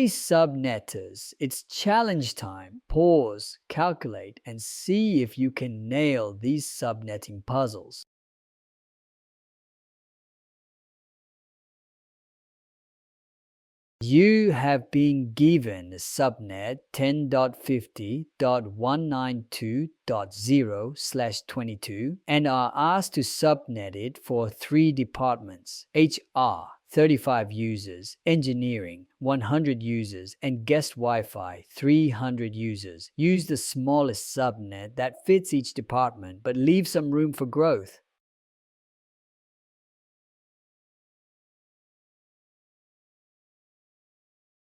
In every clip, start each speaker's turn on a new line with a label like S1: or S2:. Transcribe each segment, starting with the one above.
S1: Hey subnetters, it's challenge time. Pause, calculate, and see if you can nail these subnetting puzzles. You have been given a subnet 10.50.192.0/22 and are asked to subnet it for 3 departments: HR, 35 users, engineering, 100 users, and guest Wi-Fi, 300 users. Use the smallest subnet that fits each department, but leave some room for growth.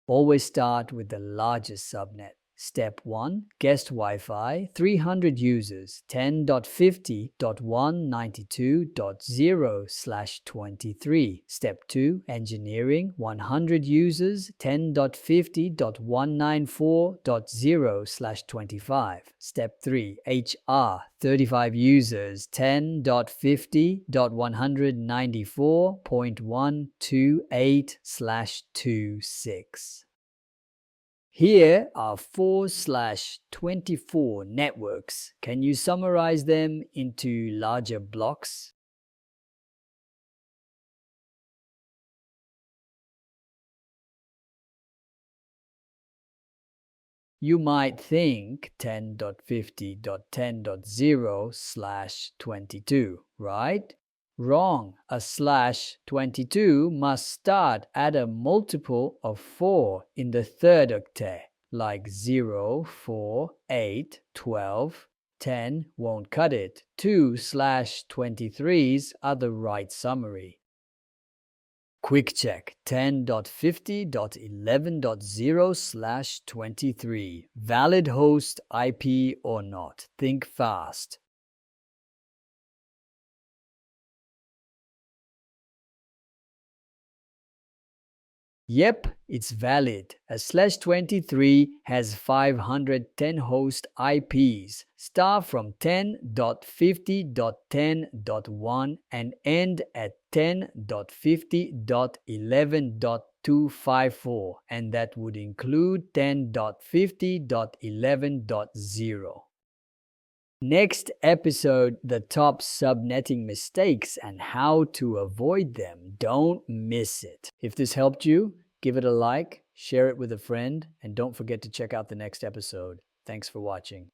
S1: Always start with the largest subnet. Step 1. Guest Wi-Fi, 300 users, 10.50.192.0/23. Step 2. Engineering, 100 users, 10.50.194.0/25. Step 3. HR, 35 users, 10.50.194.128/26. Here are 4/24 networks. Can you summarize them into larger blocks? You might think 10.50.10.0/22, right? Wrong. A /22 must start at a multiple of 4 in the third octet, like 0, 4, 8, 12. 10 won't cut it. 2/23s are the right summary. Quick check: 10.50.11.0/23. Valid host IP or not? Think fast. Yep, it's valid. A /23 has 510 host IPs. Start from 10.50.10.1 and end at 10.50.11.254, and that would include 10.50.11.0. Next episode, the top subnetting mistakes and how to avoid them. Don't miss it. If this helped you, give it a like, share it with a friend, and don't forget to check out the next episode. Thanks for watching.